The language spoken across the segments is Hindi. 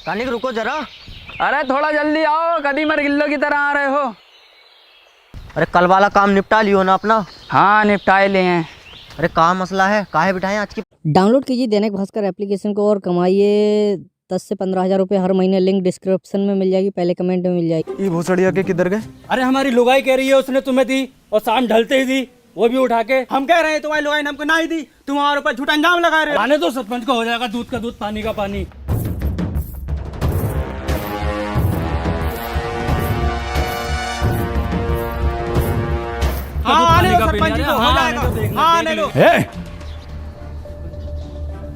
कानिक रुको जरा। अरे थोड़ा जल्दी आओ, कदी मर गिल्लो की तरह आ रहे हो। अरे कल वाला काम निपटा लियो ना अपना। हाँ निपटाए लिए हैं। अरे कहाँ मसला है, काहे बिठाएं आज की। डाउनलोड कीजिए दैनिक भास्कर एप्लीकेशन को और कमाइए 10 से 15 हज़ार रुपये हर महीने। लिंक डिस्क्रिप्शन में मिल जाएगी, पहले कमेंट में मिल जाएगी। ये भोसड़िया के किधर गए? अरे हमारी लुगाई कह रही है उसने तुम्हें दी और शाम ढलते ही दी, वो भी उठा के। हम कह रहे हैं तुम्हारी लुगाई ने हमको ना ही दी, तुम हमारे ऊपर झूठा इंजाम लगा रहे हो। आने दो, सरपंच को हो जाएगा दूध का दूध पानी का पानी। हाँ आने दो सरपंच जी को, हो जाएगा। हाँ आने दो।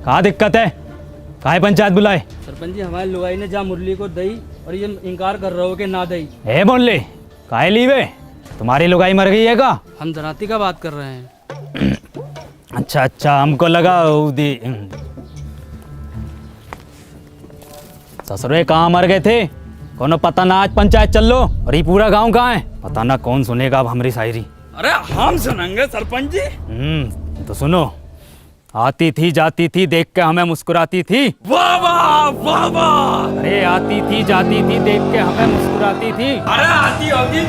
कहाँ दिक्कत है? काहे पंचायत बुलाए? सरपंच जी हमारी लुगाई ने जा मुरली को दई और ये इनकार कर रहे हो कि ना दई। ए बोले काहे लीवे? तुम्हारी लुगाई मर गई है का? हम धनाती का बात कर रहे हैं। अच्छा अच्छा, हमको लगा दी। ससुरे कहाँ मर गए थे? कोनो पता ना, आज पंचायत चल लो। और ये पूरा गांव कहाँ है? पता ना कौन सुनेगा अब हमारी शायरी। अरे हम सुनेंगे सरपंच जी। तो सुनो। आती थी जाती थी देख के हमें मुस्कुराती थी। वाह वाह वाह वाह। अरे आती थी जाती थी देख के हमें मुस्कुराती थी। अरे आती होगी।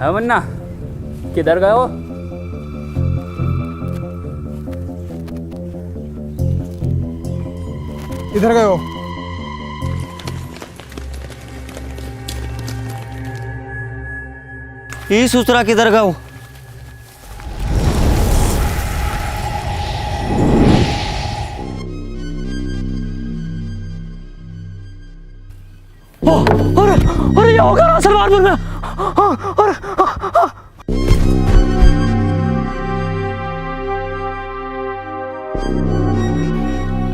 है मुन्ना, किधर गए हो? इधर गए हो? ये सूसरा किधर गया? अरे ये होगा ना सलवारपुर में।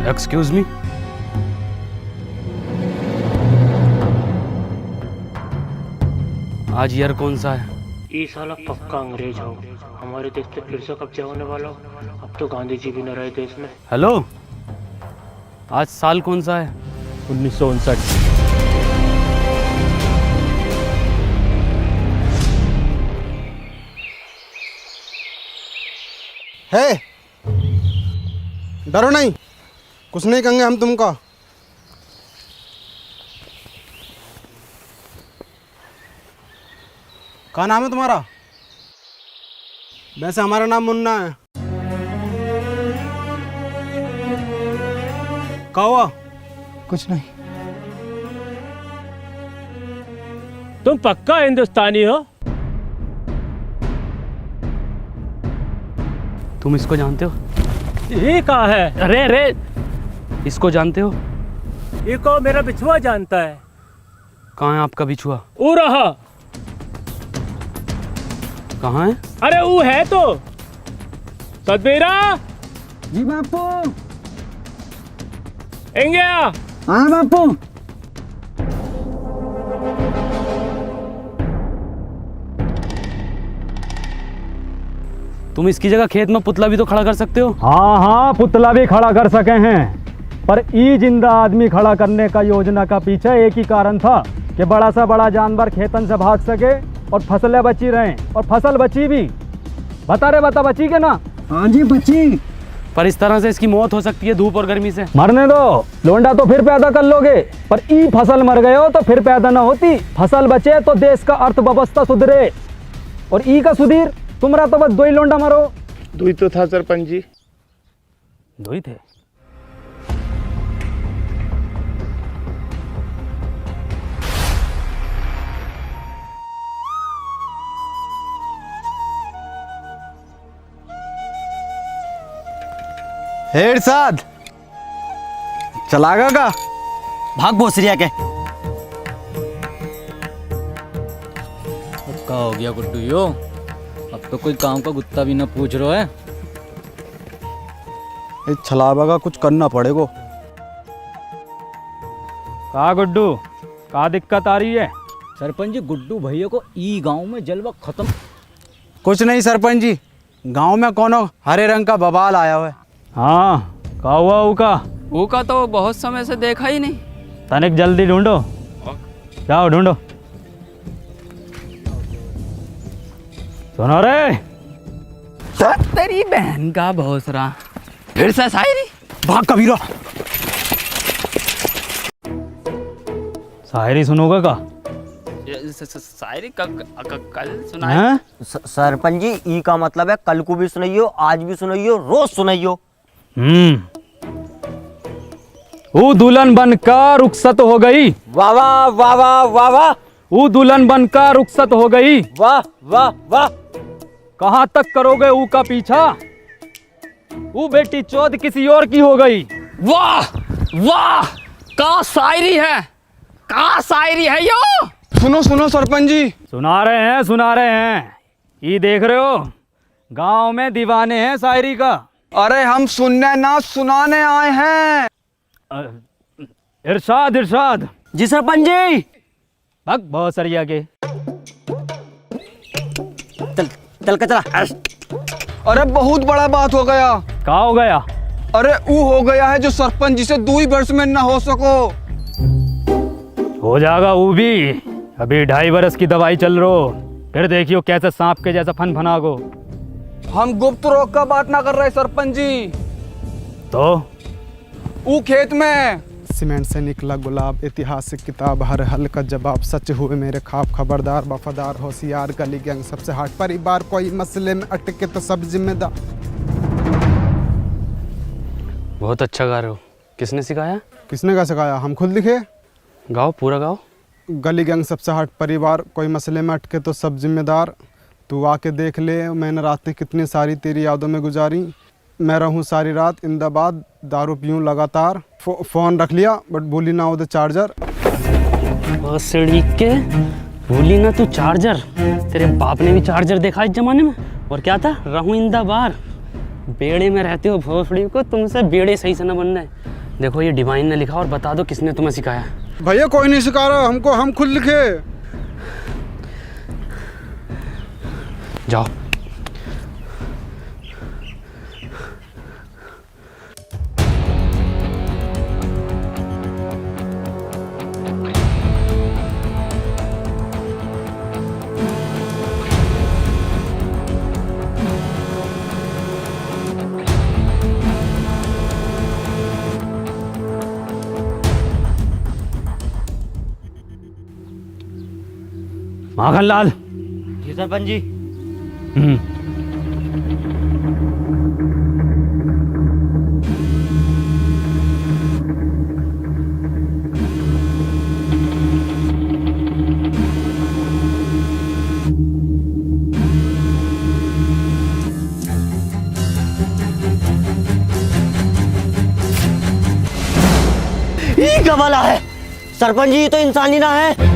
Excuse me. आज ईयर कौन सा है? ये साला पक्का अंग्रेज हो, हमारे देश पे फिर से कब्जा होने वाला हो। अब तो गांधी जी भी न रहे देश में। हेलो, आज साल कौन सा है? 1959। है डरो नहीं, कुछ नहीं कहेंगे हम तुमको। क्या नाम है तुम्हारा? वैसे हमारा नाम मुन्ना है। क्या हुआ? कुछ नहीं। तुम पक्का हिंदुस्तानी हो? तुम इसको जानते हो? ये कहाँ है? अरे अरे, इसको जानते हो? ये को मेरा बिछुआ जानता है। कहाँ है आपका बिछुआ? वो रहा। कहाँ है? अरे वो है तो। सतबीरा जी बापू। इंगिया। हाँ बापू। तुम इसकी जगह खेत में पुतला भी तो खड़ा कर सकते हो। हाँ हाँ, पुतला भी खड़ा कर सके हैं, पर ई जिंदा आदमी खड़ा करने का योजना का पीछे एक ही कारण था कि बड़ा सा बड़ा जानवर खेतन से भाग सके और फसलें बची रहें। और फसल बची भी। बता बची के ना? हाँ जी बची। पर इस तरह से इसकी मौत हो सकती है धूप और गर्मी से। मरने दो, लोंडा तो फिर पैदा कर लोगे, पर ई फसल मर गए हो तो फिर पैदा ना होती। फसल बचे तो देश का अर्थव्यवस्था सुधरे। और ई का सुधीर, तुम्हारा तो बस दो ही लोंडा मरो। दुई तो था सरपंच जी। दो ही थे। हेड साथ चलागा का? भाग भोसरिया के। क्या हो गया गुड्डू यो? अब तो कोई काम का गुत्ता भी ना पूछ रहा है। इस छलावा का कुछ करना पड़ेगा। कहा गुड्डू, कहा दिक्कत आ रही है? सरपंच जी, गुड्डू भैया को ई गांव में जलवा खत्म। कुछ नहीं सरपंच जी, गांव में कोनो हरे रंग का बवाल आया हुआ है। हाँ का हुआ ऊका? ऊका तो बहुत समय से देखा ही नहीं। तनिक जल्दी ढूंढो, जाओ ढूंढो। सुनो रे, तेरी बहन का भोसरा, फिर से शायरी। भाग कबीरा। शायरी सुनोगा का? शायरी कल सुनाई। हैं? सरपंच जी ई का मतलब है कल को भी सुनाइयो, आज भी सुनाइयो, रोज सुनाइयो। वो दुल्हन बनकर रुखसत हो गई। वाह वाह वाह वाह वाह वाह वो दुल्हन बनकर रुखसत हो गई। वाह वाह वाह। कहाँ तक करोगे ऊ का पीछा? वो बेटी चौथ किसी और की हो गई। वाह वाह, का शायरी है, का शायरी है यो। सुनो सुनो सरपंच जी। सुना रहे हैं। ये देख रहे हो, गांव में दीवाने हैं शायरी का। अरे हम सुनने ना सुनाने आए हैं। इरशाद इरशाद। जी सरपंच जी। भग बहुत सरिया के। चल चल के चला। अरे बहुत बड़ा बात हो गया। का हो गया? अरे वो हो गया है जो सरपंच जी से 2 वर्ष में न हो सको। हो जाएगा वो भी। अभी 2.5 बरस की दवाई चल रहो, फिर देखियो कैसे सांप के जैसा फन गो। हम गुप्त रोग का बात ना कर रहे सरपंच जी। तो वो खेत में सीमेंट से निकला गुलाब, ऐतिहासिक किताब, हर हल का जवाब, सच हुए मेरे ख्वाब, खबरदार वफादार होशियार, गली गैंग सबसे हट, परिवार कोई मसले में अटके तो सब जिम्मेदार। बहुत अच्छा गा रहे हो। किसने सिखाया? किसने का सिखाया? हम खुद लिखे। गाओ, पूरा गाओ। गली गैंग सबसे हट, परिवार कोई मसले में अटके तो सब जिम्मेदार, तू आके देख ले मैंने रातें कितनी सारी तेरी यादों में गुजारी, मैं रहूं सारी रात इंदाबाद, दारू पीऊं लगातार, फ़ोन रख लिया बट भूली ना उधर चार्जर। सड़ी के भूली ना तू चार्जर। तेरे बाप ने भी चार्जर देखा इस जमाने में। और क्या था? रहूं इंदाबार। बेड़े में रहते हो भोसड़ी को, तुमसे बेड़े सही से ना बनना है। देखो ये डिवाइन ने लिखा और बता दो किसने तुम्हें सिखाया। भैया कोई नहीं सिखा रहा हमको, हम खुद लिखे। जाओ। माखनलाल। जी सरपंच जी। ये क्या वाला है सरपंच जी? तो इंसानी ना है।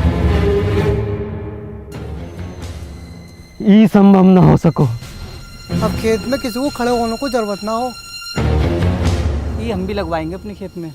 ई संभव ना हो सको। अब खेत में किसी को खड़े होने को जरूरत ना हो। ये हम भी लगवाएंगे अपने खेत में।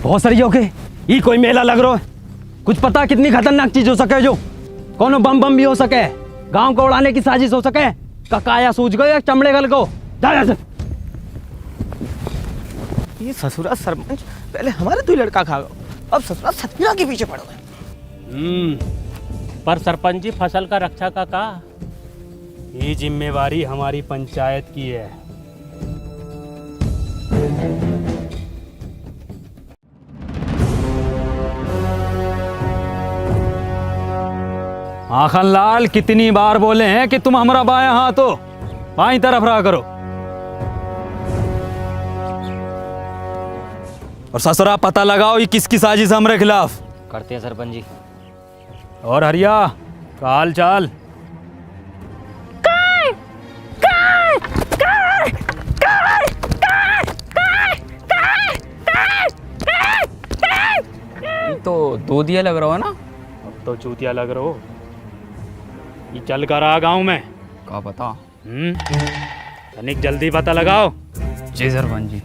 बहुत सरिया हो के। ये कोई मेला लग रहा है। कुछ पता कितनी खतरनाक चीज हो सके, जो कोनो बम भी हो सके, गांव को उड़ाने की साजिश हो सके। ककाया सूझ गए चमड़े गल को। जा से। ये ससुरा सरपंच पहले हमारे 2 लड़का खा गए, अब ससुरा सतना के पीछे पड़ गए। पर सरपंच जी फसल का रक्षा का ये जिम्मेवारी हमारी पंचायत की है। आखनलाल कितनी बार बोले हैं कि तुम हमारा बाएं हाथ हो, बाईं तरफ रहा करो। और ससुरा पता लगाओ ये किसकी साजिश हमारे खिलाफ। करते हैं सरपंच जी। और हरिया का हाल चाल? तो 2 दिया लग रहा है ना। अब तो चूतिया लग रहे हो। ये चल कर आ गाँव में। का पता। तनिक जल्दी पता लगाओ। जी सरपंच जी।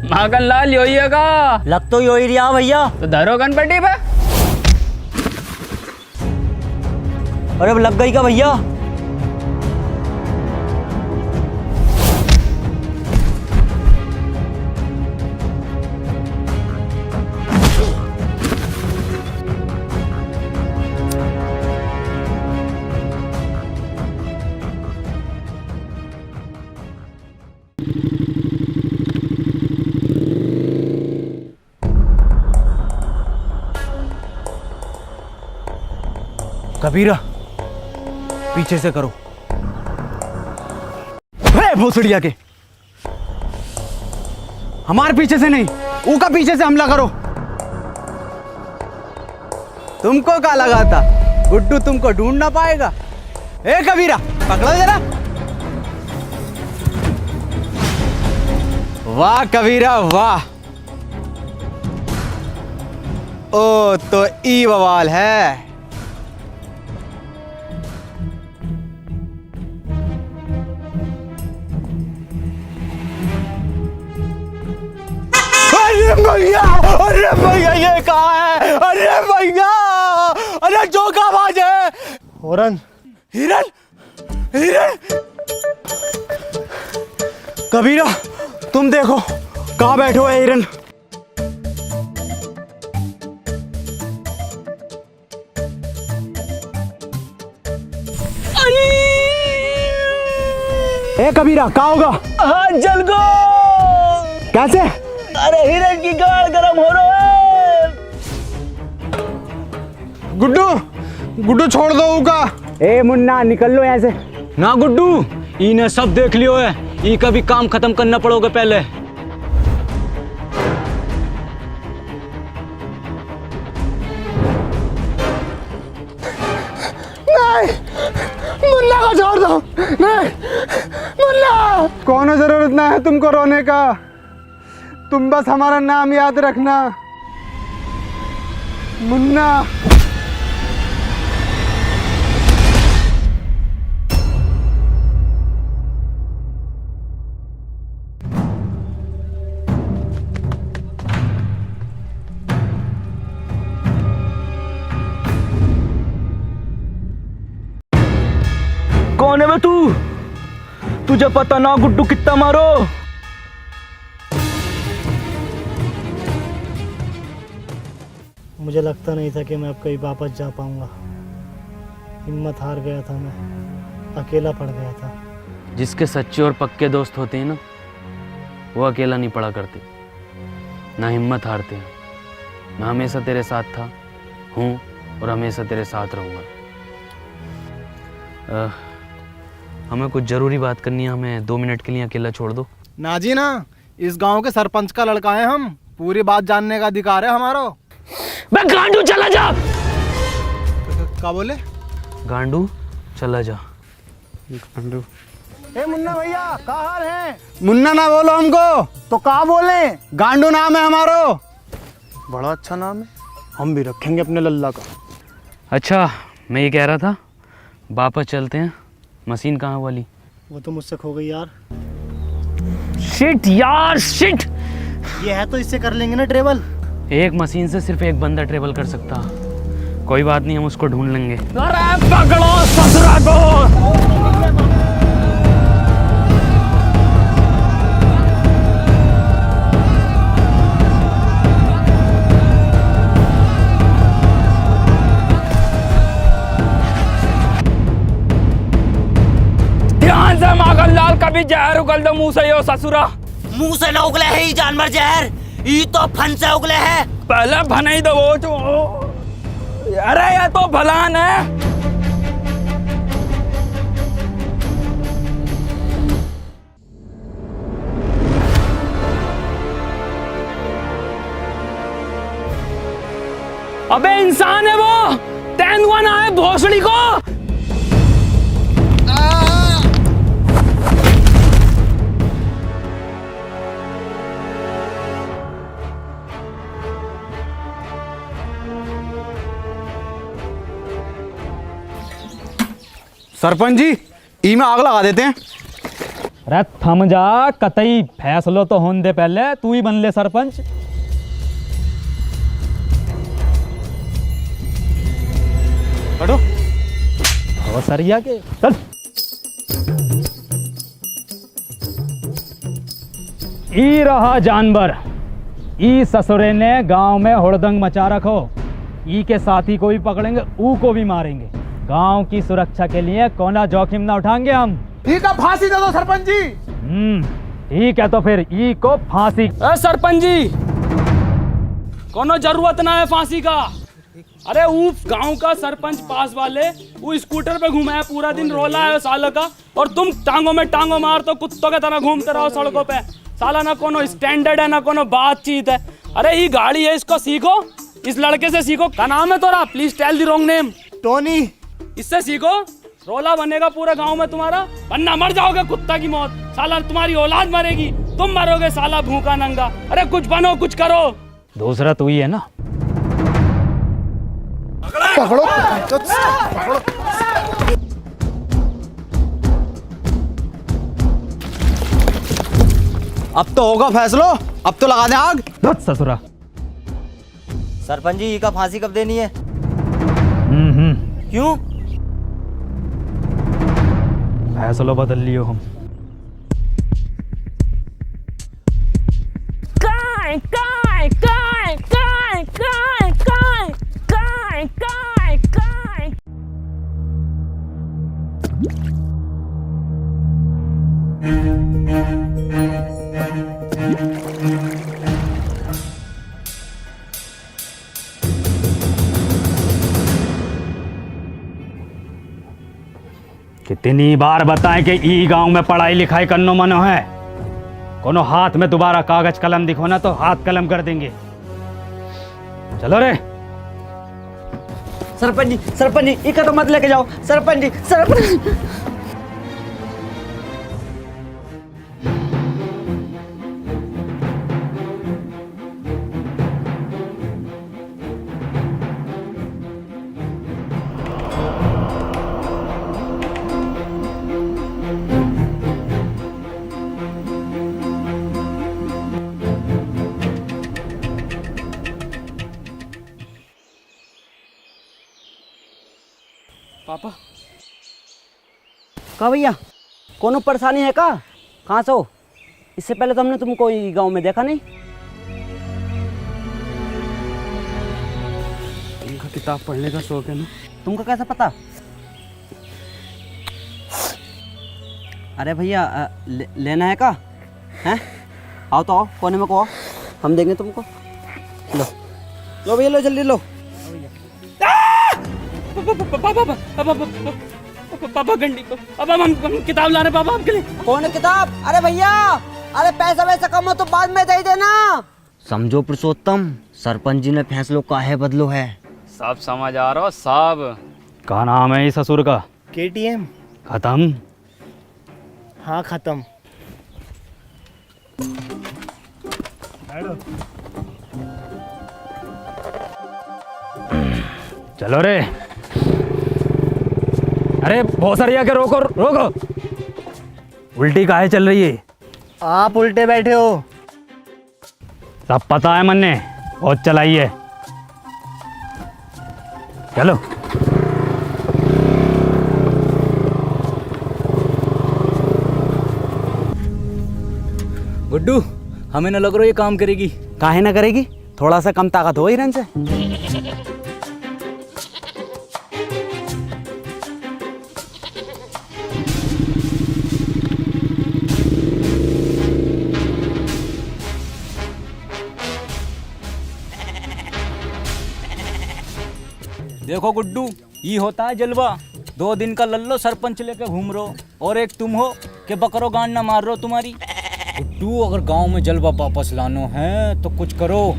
माखन लाल यो ही है का। लग तो यो ही रहा भैया। तो धरो गणपति पे। अरे अब लग गई का भैया। कबीरा पीछे से करो। अरे भोसड़िया के हमारे पीछे से नहीं, ऊका पीछे से हमला करो। तुमको क्या लगा था गुड्डू तुमको ढूंढ ना पाएगा? ए कबीरा पकड़ो जरा। वाह कबीरा वाह। ओ तो ई बवाल है। अरे भैया ये कहाँ है? अरे भैया, अरे जोकाबाज है। हिरन हिरन हिरन। कबीरा तुम देखो कहाँ बैठे हो हिरन। ए कबीरा कहाँ होगा? हाँ जल गो। कैसे? अरे हिरन की गाड़ गरम हो रहा है। गुड्डू गुड्डू छोड़ दो उका। ए मुन्ना निकल लो यहाँ से। ना गुड्डू इन्हें सब देख लियो है। ई का भी काम खत्म करना पड़ोगे पहले। नहीं मुन्ना को छोड़ दो। नहीं मुन्ना। कोनो जरूरत ना है तुमको रोने का। तुम बस हमारा नाम याद रखना मुन्ना। कौन है बे तू? तुझे पता ना गुड्डू कितना मारो। मुझे लगता नहीं था कि मैं अब कहीं वापस जा पाऊंगा। हिम्मत हार गया था, मैं अकेला पड़ गया था। जिसके सच्चे और पक्के दोस्त होते हैं ना, वो अकेला नहीं पड़ा करते, ना हिम्मत हारते हैं। मैं हमेशा तेरे साथ था, हूँ और हमेशा तेरे साथ रहूँगा। हमें कुछ ज़रूरी बात करनी है, हमें 2 मिनट के लिए अकेला छोड़ दो। ना जी ना, इस गांव के सरपंच का लड़का है हम। पूरी बात जानने का अधिकार है हमारा। बे गांडू चला जा। क्या बोले? गांडू चला जा। गांडू। ए मुन्ना भैया क्या हाल है? मुन्ना ना बोलो हमको। तो क्या बोले? गांडू नाम है हमारो। बड़ा अच्छा नाम है, हम भी रखेंगे अपने लल्ला का। अच्छा मैं ये कह रहा था, वापस चलते हैं। मशीन कहाँ वाली? वो तो मुझसे खो गई यार। शिट यार शिट। ये है तो इससे कर लेंगे ना ट्रेवल। एक मशीन से सिर्फ एक बंदा ट्रेवल कर सकता। कोई बात नहीं, हम उसको ढूंढ लेंगे। अरे पकड़ो ससुरा को। ध्यान से माखन लाल, कभी जहर उगल दो मुंह से यो ससुरा। मुंह से ना उगले है ये जानवर जहर, ये तो फन से उगले है। पहले भनाई दो वो जो। अरे ये तो भलान है। अबे इंसान है वो, तेंदुआ ना है भोसड़ी को। सरपंच जी ई में आग लगा देते हैं। अरे थम जा, कतई फैसलो तो होने दे, पहले तू ही बन ले सरपंच। हटो। और सरिया के चल। ई रहा जानवर, ई ससुरे ने गांव में हुड़दंग मचा रखो। ई के साथी को भी पकड़ेंगे, ऊ को भी मारेंगे। गांव की सुरक्षा के लिए कोना जोखिम ना उठाएंगे हम। ठीक है, फांसी दे दो सरपंच जी। ठीक है, तो फिर ई को फांसी। सरपंच जी, कोनो जरूरत ना है फांसी का। अरे वो गांव का सरपंच पास वाले वो स्कूटर पे घूमा है, पूरा दिन रोला है सालों का, और तुम टांगों में टांगों मार तो कुत्तों की तरह घूमते रहो सड़कों पे। साला ना कोनो स्टैंडर्ड है ना कोनो बातचीत है। अरे ये गाड़ी है, इसको सीखो, इस लड़के से सीखो। क्या नाम है तोरा? Please tell the wrong name. Tony. इससे सीखो, रोला बनेगा पूरे गांव में तुम्हारा, वरना मर जाओगे कुत्ता की मौत। साला तुम्हारी औलाद मरेगी, तुम मरोगे साला भूखा नंगा। अरे कुछ बनो, कुछ करो। दूसरा तू ही है ना। पकड़ो, पकड़ो। अब तो होगा फैसलो, अब तो लगा दे आग। धत ससुरा। सरपंच जी का फांसी कब देनी है? क्यों? फैसलो बदल लियो हम। काय काय काय काय काय काय काय काय काय। कितनी बार बताएं कि ई गांव में पढ़ाई लिखाई करनो मनो है। कोनो हाथ में दोबारा कागज कलम दिखो ना तो हाथ कलम कर देंगे। चलो रे। सरपंच जी इका तो मत लेके जाओ। सरपंच जी, सरपंच। पापा, का भैया, कोनो परेशानी है का? कहाँ से हो? इससे पहले तो हमने तुमको गांव में देखा नहीं। तुमका किताब पढ़ने का शौक है ना? तुमको कैसे पता? अरे भैया लेना है का? हैं? आओ तो आओ, कोने में को आओ, हम देंगे तुमको। लो लो भैया, लो जल्दी लो। पापा गंडी को, अब हम किताब ला रहे पापा आपके लिए। कौन है किताब? अरे भैया, अरे पैसा वैसा कम हो तो बाद में दे देना। समझो पुरुषोत्तम, सरपंच जी ने फैसलो काहे बदलो है। सब समझ आ रहा हो सब। क्या नाम है इस ससुर का? KTM। खत्म। हाँ खत्म। चलो रे। अरे भोसरिया के रोको रोको। उल्टी काहे चल रही है? आप उल्टे बैठे हो। सब पता है मन्ने, बहुत चलाइए। चलो। गुड्डू, हमें न लग रहा ये काम करेगी। काहे ना करेगी, थोड़ा सा कम ताकत हो हिरन से। देखो गुड्डू, ये होता है जलवा। 2 दिन का लल्लो सरपंच लेके घूम रहो, और एक तुम हो कि बकरो गांड ना मार रहो तुम्हारी। गुड्डू, अगर गांव में जलवा वापस लानो है तो कुछ करो।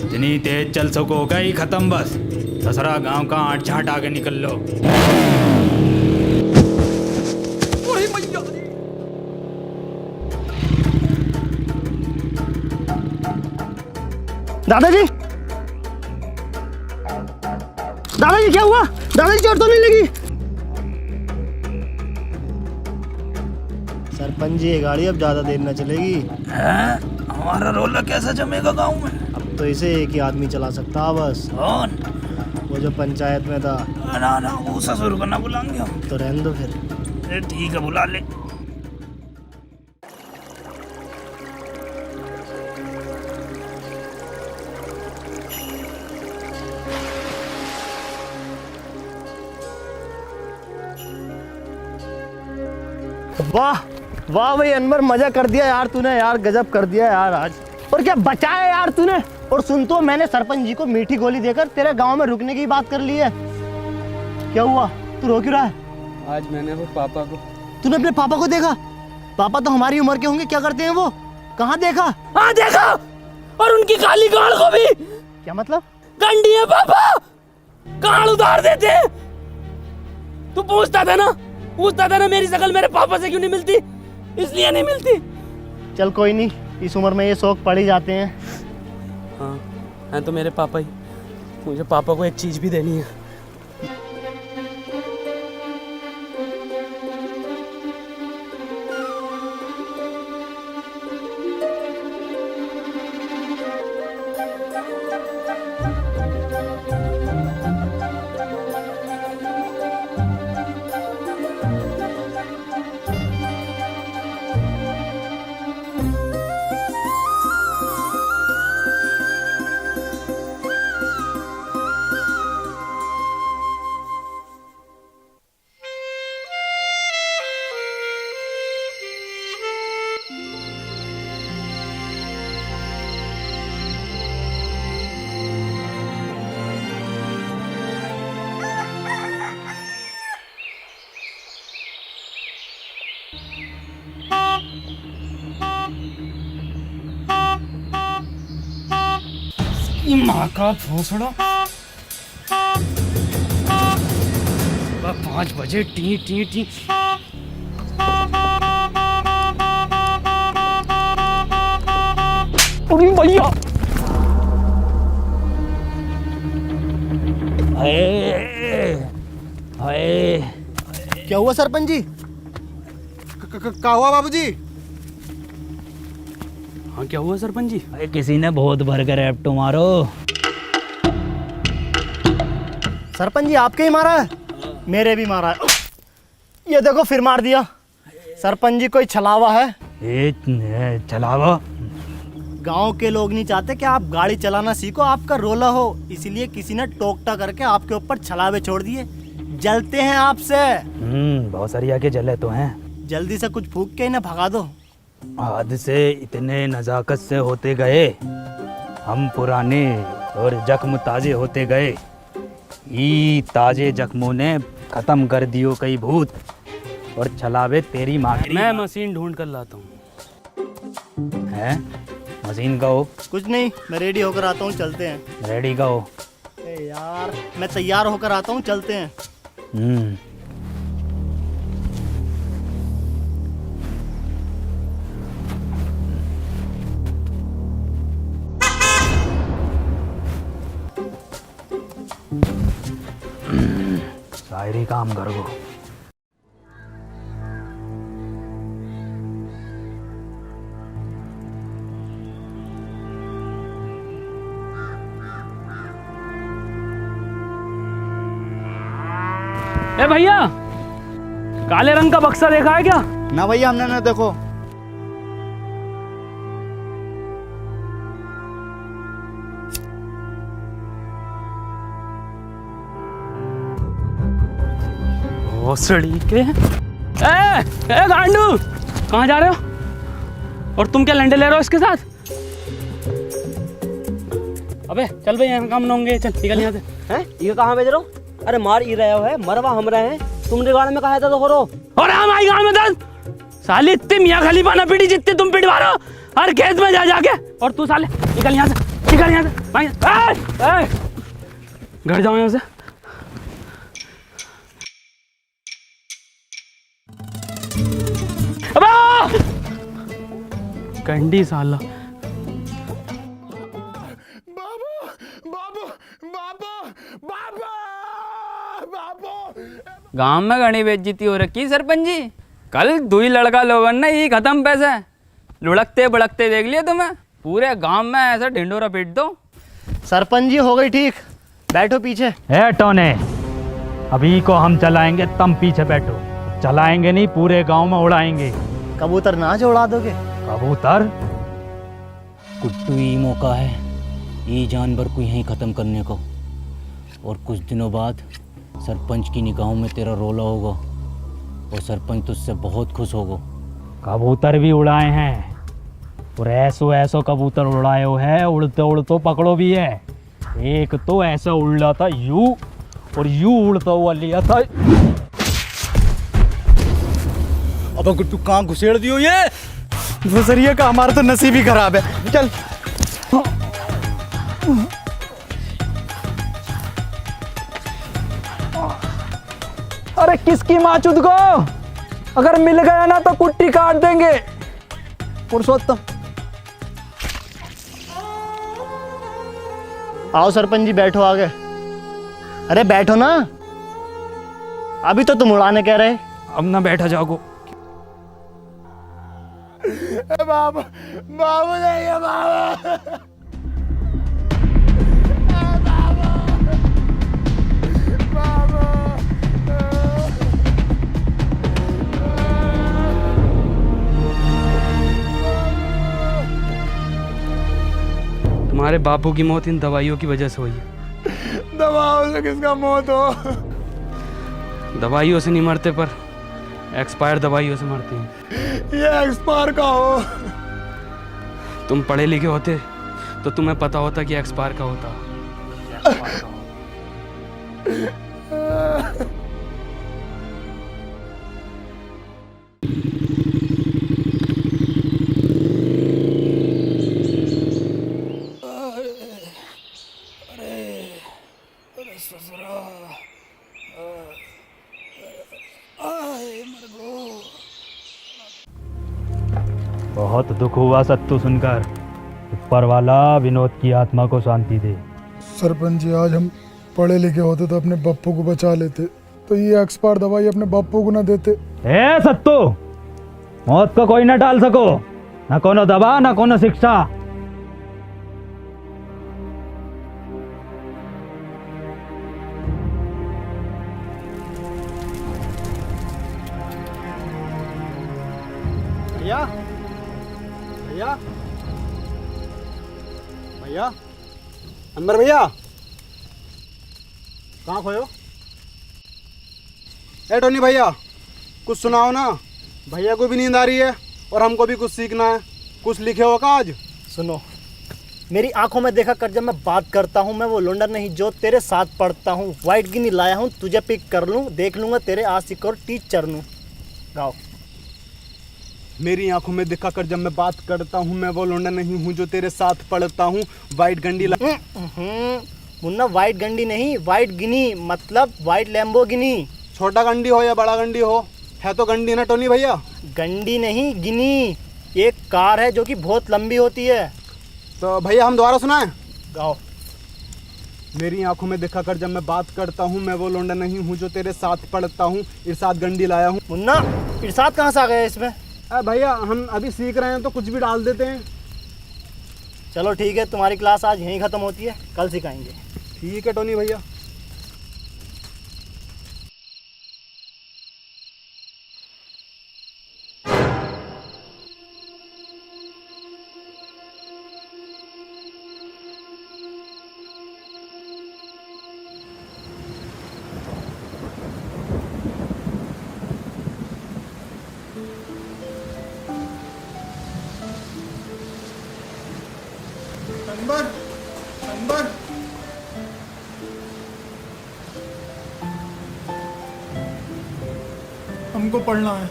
जितनी तेज चल सको गई खत्म बस। ससरा गांव का आठ झाट आगे निकल लो। दादाजी, दादाजी क्या हुआ? दादाजी चोट तो नहीं लगी? सरपंच जी ये गाड़ी अब ज्यादा देर न चलेगी। हमारा रोला कैसा जमेगा गांव में? अब तो इसे एक ही आदमी चला सकता है बस। कौन? वो जो पंचायत में था। ना ना, वो ससुर को ना बुलाएंगे हम। तो रहने दो फिर। ठीक है, बुला ले। वाह वाह भाई अनवर, मजा कर दिया यार तूने, यार गजब कर दिया यार आज। और क्या बचाया यार तूने। और सुन तो, मैंने सरपंच जी को मीठी गोली देकर तेरे गांव में रुकने की बात कर ली है। क्या हुआ, तू रो क्यों रहा है? आज मैंने वो पापा को। तूने अपने पापा को देखा? पापा तो हमारी उम्र के होंगे, क्या करते हैं वो? कहाँ देखा? हाँ देखा, और उनकी काली गाड़ को भी। क्या मतलब? गंडी है पापा, गाड़ उतार देते। तू पूछता था ना मेरी शक्ल मेरे पापा से क्यों नहीं मिलती? इसलिए नहीं मिलती। चल कोई नहीं, इस उम्र में ये शौक पड़ ही जाते हैं। हाँ हैं तो मेरे पापा ही। मुझे पापा को एक चीज भी देनी है। माँ का भोसड़ा। 5 बजे टी टी टी। अरे भैया, क्या हुआ सरपंच जी? क्या हुआ बाबूजी? हाँ क्या हुआ सरपंच जी? अरे किसी ने बहुत भर कर एप्टो मारो। सरपंच जी आपके ही मारा है? मेरे भी मारा है। ये देखो फिर मार दिया। सरपंच जी कोई छलावा है? चलावा? गांव के लोग नहीं चाहते कि आप गाड़ी चलाना सीखो, आपका रोला हो, इसलिए किसी ने टोकटा करके आपके ऊपर छलावे छोड़ दिए। जलते हैं आपसे। बहुत सरिया के जले तो हैं। जल्दी से कुछ फूंक के इन्हें भगा दो। आज से इतने नजाकत से होते गए हम पुराने, और जख्म ताजे होते गए। ये ताजे जख्मों ने खत्म कर दियो कई भूत, और छलावे तेरी माँ की। मैं मशीन ढूंढ कर लाता हूँ। है मशीन का हो? कुछ नहीं, मैं रेडी होकर आता हूँ, चलते हैं। रेडी का हो? यार मैं तैयार होकर आता हूँ, चलते हैं। शायरी काम कर गो। ए भैया, काले रंग का बक्सा देखा है क्या? ना भैया, हमने ना देखो। भोसड़ी के। ए गांडू, कहाँ जा रहे हो? और तुम क्या लंडे ले रहे हो इसके साथ? अबे चल भाई, यहाँ काम न होंगे, चल निकल यहाँ से। हैं? ये कहाँ भेज रहे हो? अरे मार ही रहे हो है, मरवा हम रहे हैं। तुमने गाड़ में कहा था तो करो। और हम आई गाँव में दस साली इतनी मियाँ खलीफा ना पीटी जितनी तुम पिटवा रहे हो हर खेत में जा जाके। और तू साले निकल यहाँ से, निकल यहाँ से भाई। घर जाओ यहाँ से। कंडी साला। बाबू बाबू बाबू बाबू गांव में घनी बेइज्जती हो रखी सरपंच जी। कल दुई लड़का लोगन ने ये खत्म पैसे लुढ़कते बड़कते देख लिया तुम्हें। पूरे गांव में ऐसा ढिंडोरा पीट दो। सरपंच जी हो गई ठीक, बैठो पीछे। ए टोने, अभी को हम चलाएंगे, तुम पीछे बैठो। चलाएंगे नहीं, पूरे गांव में उड़ाएंगे। कबूतर नाच उड़ा दोगे? कबूतर? कुट्टू ही मौका है ये जानवर को यहीं ख़त्म करने को। और कुछ दिनों बाद सरपंच की निगाहों में तेरा रोला होगा और सरपंच तुझसे बहुत खुश होगा। कबूतर भी उड़ाए हैं और ऐसो कबूतर उड़ाए हो है, उड़ते उड़ते पकड़ो भी है। एक तो ऐसा उड़ रहा था यूं और यूं उड़ता हुआ लिया था। अब गुट्टू कहाँ घुसेड़ दियो ये? घुसरिया का हमारा तो नसीब ही खराब है। चल अरे किसकी माचुद को, अगर मिल गया ना तो कुट्टी काट देंगे। पुरुषोत्तम आओ सरपंच जी, बैठो आगे। अरे बैठो ना, अभी तो तुम उड़ाने कह रहे। अब ना बैठा जाओ। बाबू बाबू नहीं है बाबू। तुम्हारे बापू की मौत इन दवाइयों की वजह से हुई है। दवाओं से किसका मौत हो? दवाइयों से नहीं मरते, पर एक्सपायर दवाइयों से मरते हैं। ये एक्सपायर का हो। तुम पढ़े लिखे होते तो तुम्हें पता होता कि एक्सपायर का होता। बहुत दुख हुआ सत्तू सुनकर। ऊपर वाला विनोद की आत्मा को शांति दे। सरपंच जी, आज हम पढ़े लिखे होते तो अपने बप्पू को बचा लेते, तो ये एक्सपायर दवाई अपने बप्पू को ना देते। ए सत्तू, मौत को कोई ना टाल सको, ना कोनो दवा ना कोनो शिक्षा। भैया भैया भैया, अनवर भैया, कहाँ खोयो? ए टोनी भैया, कुछ सुनाओ ना। भैया को भी नींद आ रही है और हमको भी कुछ सीखना है। कुछ लिखे हो का आज? सुनो, मेरी आंखों में देखा कर, जब मैं बात करता हूँ मैं वो लोंडा नहीं जो तेरे साथ पढ़ता हूँ। वाइट गिनी लाया हूँ, तुझे पिक कर लूँ, देख लूँगा तेरे आशिक और टीचर नू। गाओ। मेरी आंखों में दिखा कर जब मैं बात करता हूँ, मैं वो लोंडा नहीं हूँ जो तेरे साथ पढ़ता हूँ। वाइट गंडी मुन्ना, वाइट गंडी नहीं, वाइट गिनी, मतलब वाइट लैम्बो गिनी। छोटा गंडी हो या बड़ा गंडी हो, है तो गंडी ना टोनी भैया। गंडी नहीं, गिनी एक कार है जो कि बहुत लंबी होती है। तो भैया हम दोबारा सुनाएं? गाओ। मेरी आंखों में दिखा कर जब मैं बात करता हूँ, मैं वो लोंडा नहीं हूँ जो तेरे साथ पढ़ता हूँ। इरशाद गंडी लाया हूँ। मुन्ना, इरशाद कहाँ से आ गया इसमें? भैया हम अभी सीख रहे हैं तो कुछ भी डाल देते हैं। चलो ठीक है, तुम्हारी क्लास आज यहीं ख़त्म होती है, कल सिखाएंगे। ठीक है टोनी भैया। अनवर, अनवर, हमको पढ़ना है।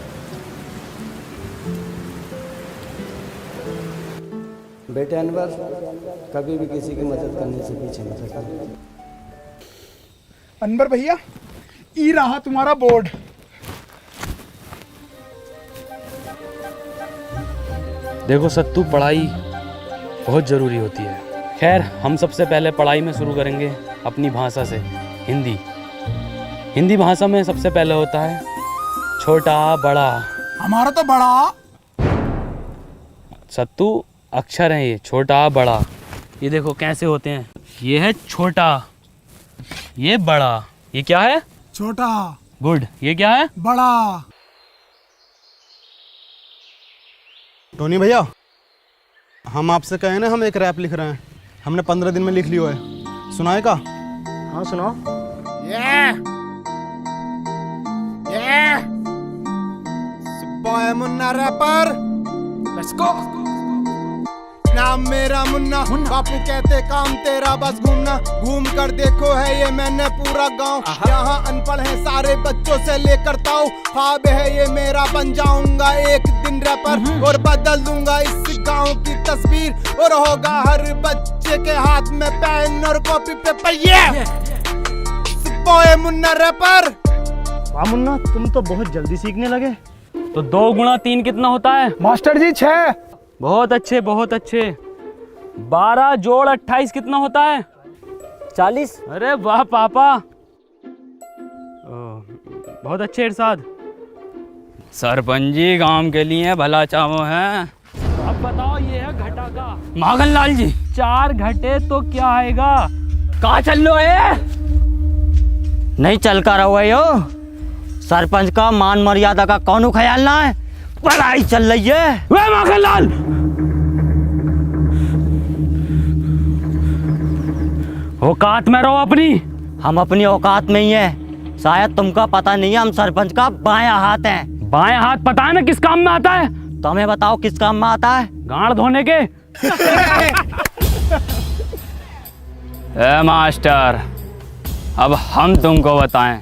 बेटे अनवर, कभी भी किसी की मदद करने से पीछे मत हटना। अनवर भैया, ई रहा तुम्हारा बोर्ड। देखो सत्तू, पढ़ाई बहुत ज़रूरी होती है। खैर, हम सबसे पहले पढ़ाई में शुरू करेंगे अपनी भाषा से, हिंदी। हिंदी भाषा में सबसे पहले होता है छोटा बड़ा। हमारा तो बड़ा। सत्तू अक्षर है ये, छोटा बड़ा। ये देखो कैसे होते हैं, ये है छोटा, ये बड़ा, ये क्या है छोटा, गुड, ये क्या है बड़ा। टोनी भैया, हम आपसे कहे ना, हम एक रैप लिख रहे हैं, हमने 15 दिन में लिख लियो है, सुनाए का? हाँ सुनाओ। Boy Munna rapper, let's go. नाम मेरा मुन्ना, बापू कहते काम तेरा बस घूमना। घूम कर देखो है ये मैंने पूरा गांव, यहाँ अनपढ़ है सारे बच्चों से लेकर ताऊ। ख्वाब है ये मेरा, बन जाऊंगा एक दिन रैपर और बदल दूंगा इस गांव की तस्वीर। और होगा हर बच्चे के हाथ में पेन और कॉपी पेपर। ये बॉय मुन्ना रैपर। वाह मुन्ना, तुम तो बहुत जल्दी सीखने लगे। तो 2 गुणा 3 कितना होता है मास्टर जी? 6। बहुत अच्छे बहुत अच्छे। 12 जोड़ 28 कितना होता है 40। अरे वाह पापा, बहुत अच्छे इरशाद। सरपंच जी गांव के लिए भला चाहो है। अब बताओ ये है घटा का। माखन लाल जी, 4 घटे तो क्या आएगा? कहाँ चल लो है? नहीं चल कर रहो यो, सरपंच का मान मर्यादा का कौन ख्याल ना है, पढ़ाई चल रही है। वे माखन लाल, औकात में रहो अपनी। हम अपनी औकात में ही है, शायद तुमका पता नहीं है, हम सरपंच का बायां हाथ हैं। बाएं हाथ पता है ना किस काम में आता है? तुम्हें बताओ किस काम में आता है? गांड धोने के। ए मास्टर, अब हम तुमको बताएं,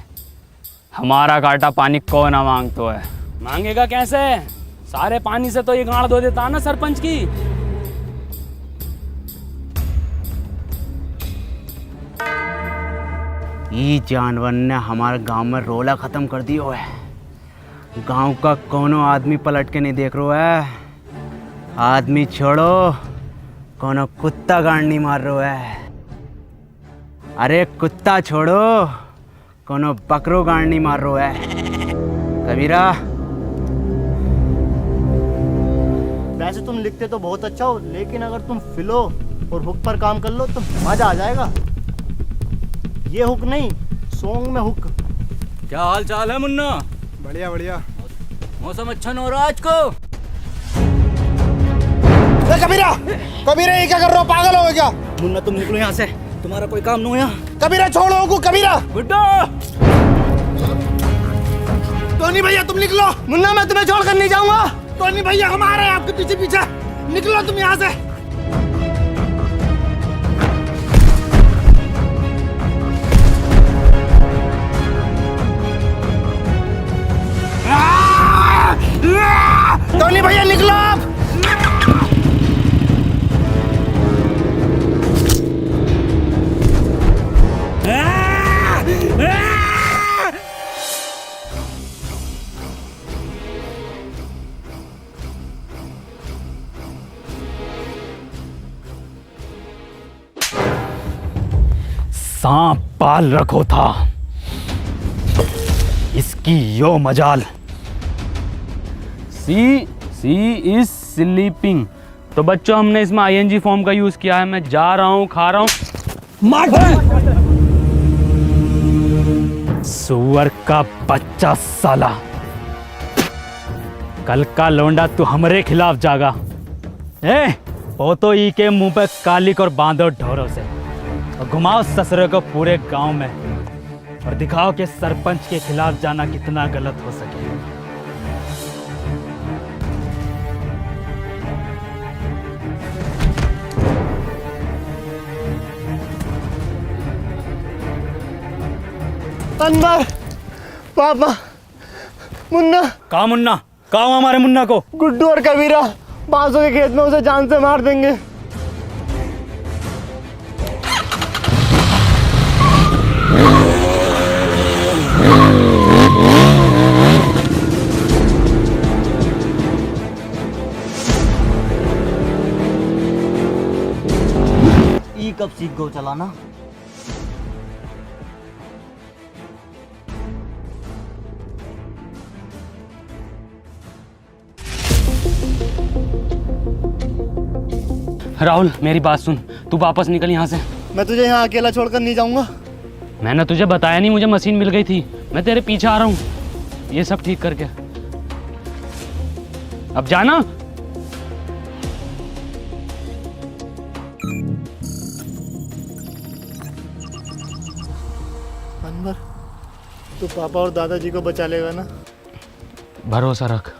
हमारा काटा पानी कौन ना मांगतो है? मांगेगा कैसे? सारे पानी से तो ये गांड धो देता ना सरपंच की। ये जानवर ने हमारे गांव में रोला खत्म कर दियो है। गांव का कोनो आदमी पलट के नहीं देख रहा है। आदमी छोड़ो, कोनो कुत्ता गांड नहीं मार रहा है। अरे कुत्ता छोड़ो, कोनो बकरो गांड नहीं मार रहा है। कबीरा, वैसे तुम लिखते तो बहुत अच्छा हो, लेकिन अगर तुम फिलो और हुक पर काम कर लो तो मजा आ जाएगा। ये हुक नहीं, सॉन्ग में हुक। क्या हाल चाल है मुन्ना? बढ़िया बढ़िया। मौसम अच्छा न हो रहा आज को। कबीरा, कबीरा ये क्या कर रहे हो? पागल हो क्या? मुन्ना तुम निकलो यहाँ से, तुम्हारा कोई काम नहीं हो यहाँ। कबीरा छोड़ो को। कबीरा, गुड्डू, टोनी भैया तुम निकलो। मुन्ना मैं तुम्हें छोड़कर नहीं जाऊंगा। टोनी भैया हम आ रहे हैं आपके पीछे पीछे, निकलो तुम यहाँ से। टोनी भैया निकलो आप। सांप पाल रखो था, इसकी यो मजाल। सी इज स्लीपिंग। तो बच्चों हमने इसमें ING फॉर्म का यूज किया है। मैं जा रहा हूँ, खा रहा हूँ। सुअर का बच्चा साला, कल का लौंडा तू हमरे खिलाफ जागा। ओ तो ई के मुंह पे कालिक और बांधो ढोरों से, और घुमाओ ससुरे को पूरे गांव में, और दिखाओ कि सरपंच के खिलाफ जाना कितना गलत हो सके। अनवर, पापा, मुन्ना। कहा मुन्ना? कहा हमारे मुन्ना को? गुड्डू और कबीरा बांसों के खेत में उसे जान से मार देंगे। ई कब सीख गो चलाना? राहुल मेरी बात सुन, तू वापस निकल यहाँ से। मैं तुझे यहाँ अकेला छोड़कर नहीं जाऊंगा। मैंने तुझे बताया नहीं, मुझे मशीन मिल गई थी, मैं तेरे पीछे आ रहा हूँ ये सब ठीक करके। अब जाना। अनवर, तू पापा और दादाजी को बचा लेगा ना? भरोसा रख।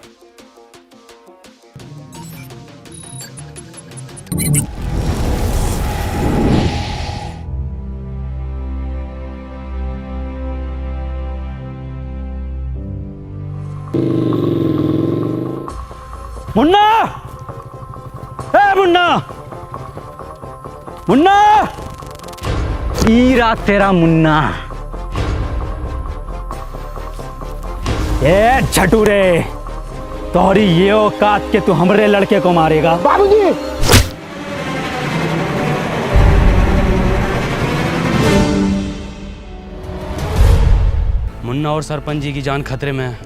मुन्ना, ए मुन्ना, मुन्ना, ईरा तेरा मुन्ना। ए झटूरे, तोहरी ये औकात के तू हमरे लड़के को मारेगा? बाबूजी! मुन्ना और सरपंच जी की जान खतरे में है,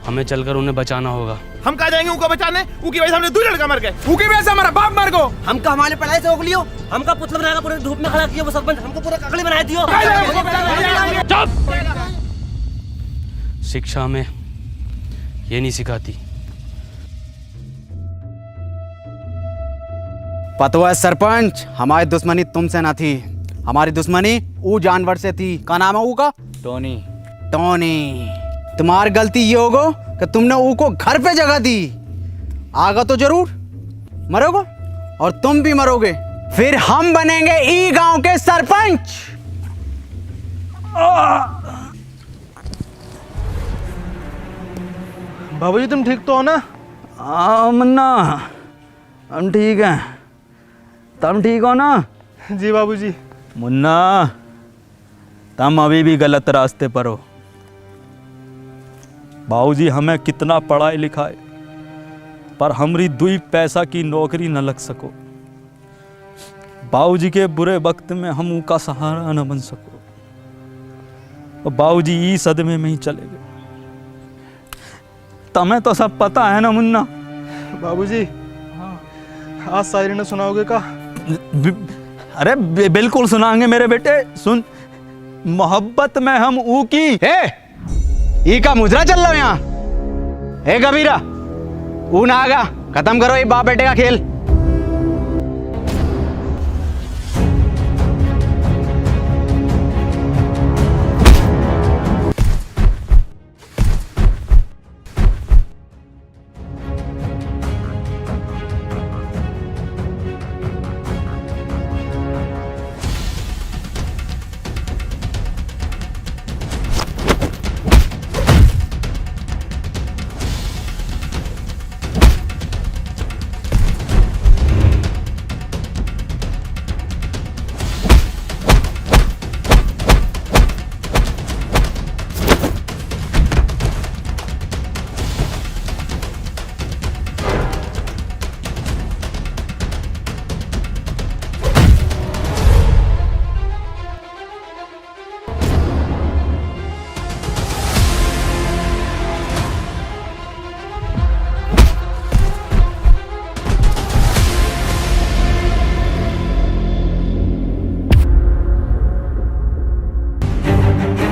हमें चलकर उन्हें बचाना होगा। हम कहा जाएंगे उनको बचाने? उनकी वजह से हमने 2 लड़का मर गए। उनकी वजह से हमारा बाप मर गो। हमका हमारे पढ़ाई से रोक लियो, हमका पुतला बनाकर पूरे धूप में खड़ा किया, वो सरपंच हमको पूरा ककड़ी बना दियो। चुप! शिक्षा में ये नहीं सिखाती। पता है सरपंच, हमारी दुश्मनी तुमसे ना थी, हमारी दुश्मनी वो जानवर से थी। क्या नाम है वो का? टोनी। टोनी। तुम्हारी गलती ये होगा कि तुमने वो को घर पे जगह दी। आगा तो जरूर मरोगे और तुम भी मरोगे, फिर हम बनेंगे ई गांव के सरपंच। बाबूजी तुम ठीक तो हो ना? हाँ मुन्ना, हम ठीक हैं। तुम ठीक हो ना? जी बाबूजी। मुन्ना, तुम अभी भी गलत रास्ते पर हो। बाबूजी हमें कितना पढ़ाई लिखाए, पर हमरी 2 पैसा की नौकरी न लग सको। बाबूजी के बुरे वक्त में हम उनका सहारा न बन सको, और बाबूजी ई सदमे में ही चले गए। तुम्हें तो सब पता है ना मुन्ना? बाबूजी, आज शायरी ने सुनाओगे का? अरे बिल्कुल सुनाएंगे मेरे बेटे। सुन, मोहब्बत में हम ऊ की। ई का मुजरा चल रहा है यहाँ। हे कबीरा, ऊ ना आगा, खत्म करो ये बाप बेटे का खेल।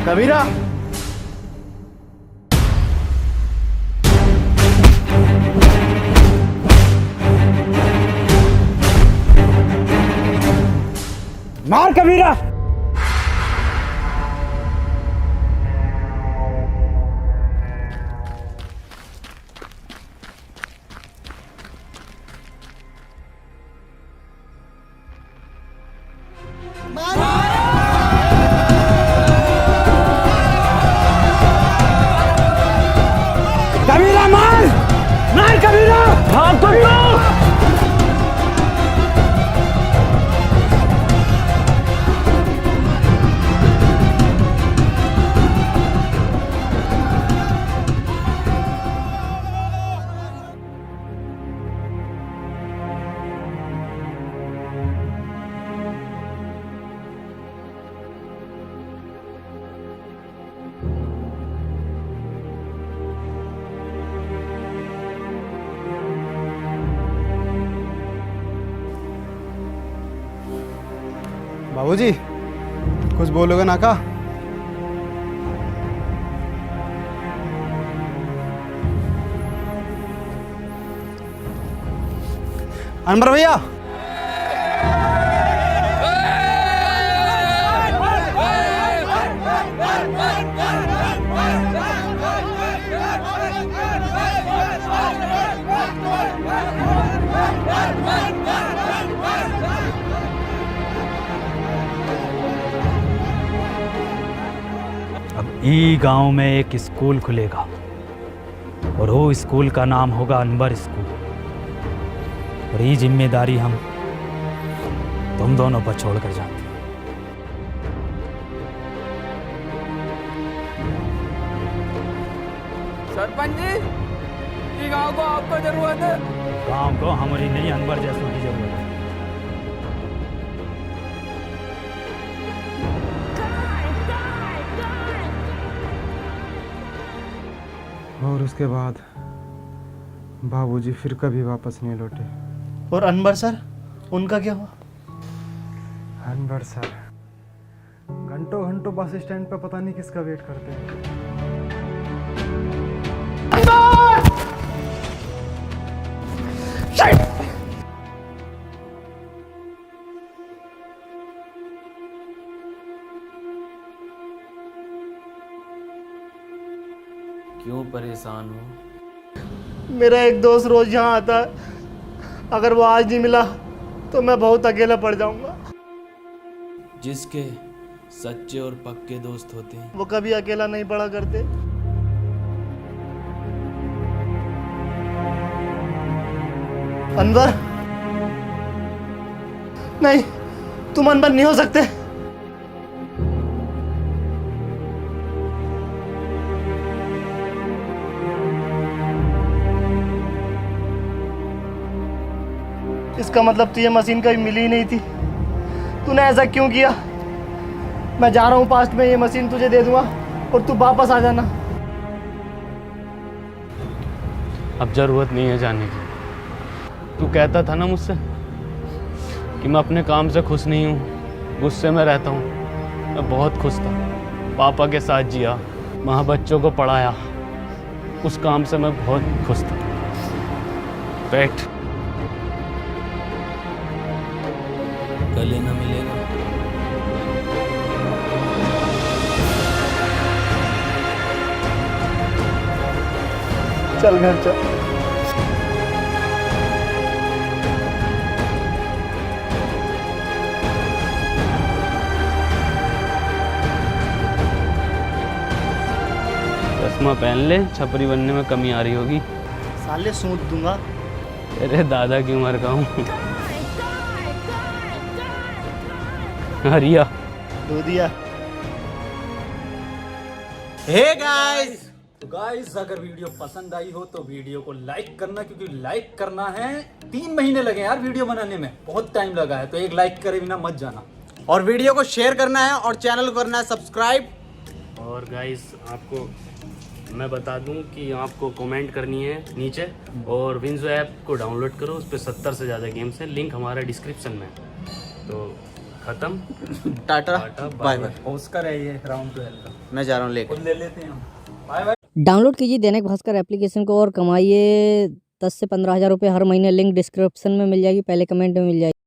कबीरा, मार कबीरा। कबीरा मार, मार कबीरा, भाग कबीरा। बाबूजी कुछ बोलोगे ना का? अनवर भैया अब ई गांव में एक स्कूल खुलेगा और वो स्कूल का नाम होगा अनवर स्कूल। और ये जिम्मेदारी हम तुम दोनों पर छोड़ कर जाते हैं। सरपंच जी, ये गांव को आपको जरूरत है। गांव को हमारी नहीं, अनवर जैसों की जरूरत है। और उसके बाद बाबूजी फिर कभी वापस नहीं लौटे। और अनवर सर, उनका क्या हुआ? अनवर सर घंटों घंटों बस स्टैंड पे पता नहीं किसका वेट करते हैं। क्यों परेशान हो? मेरा एक दोस्त रोज यहाँ आता है, अगर वो आज नहीं मिला तो मैं बहुत अकेला पड़ जाऊंगा। जिसके सच्चे और पक्के दोस्त होते हैं वो कभी अकेला नहीं पड़ा करते। अनवर, नहीं, तुम अनवर नहीं हो सकते। इसका मतलब तो ये मशीन कभी मिली ही नहीं थी। तूने ऐसा क्यों किया? मैं जा रहा हूँ पास्ट में, ये मशीन तुझे दे दूंगा और तू वापस आ जाना। अब ज़रूरत नहीं है जाने की। तू कहता था ना मुझसे कि मैं अपने काम से खुश नहीं हूँ, गुस्से में रहता हूँ। मैं बहुत खुश था, पापा के साथ जिया, वहाँ बच्चों को पढ़ाया, उस काम से मैं बहुत खुश था। बैठ। गले न मिलेगा। चल घर चल। चश्मा पहन ले, छपरी बनने में कमी आ रही होगी। साले सूट दूंगा। तेरे दादा की उम्र का हूँ। हरिया दूधिया। हे गाइस, गाइस अगर वीडियो पसंद आई हो तो वीडियो को लाइक करना, क्योंकि लाइक करना है। 3 महीने लगे यार वीडियो बनाने में, बहुत टाइम लगा है, तो एक लाइक करे बिना मत जाना। और वीडियो को शेयर करना है और चैनल को करना है सब्सक्राइब। और गाइस आपको मैं बता दूं कि आपको कमेंट करनी है नीचे, और विंजो ऐप को डाउनलोड करो, उस पर 70 से ज़्यादा गेम्स हैं, लिंक हमारा डिस्क्रिप्शन में। तो खत्म, टाटा बाय बाय। ऑस्कर है ये राउंड 12 का, मैं जा रहा हूँ लेकर। ले लेते हैं हम। Bye bye. डाउनलोड कीजिए दैनिक भास्कर एप्लीकेशन को और कमाइए 10 से 15 हज़ार रुपये हर महीने। लिंक डिस्क्रिप्शन में मिल जाएगी, पहले कमेंट में मिल जाएगी।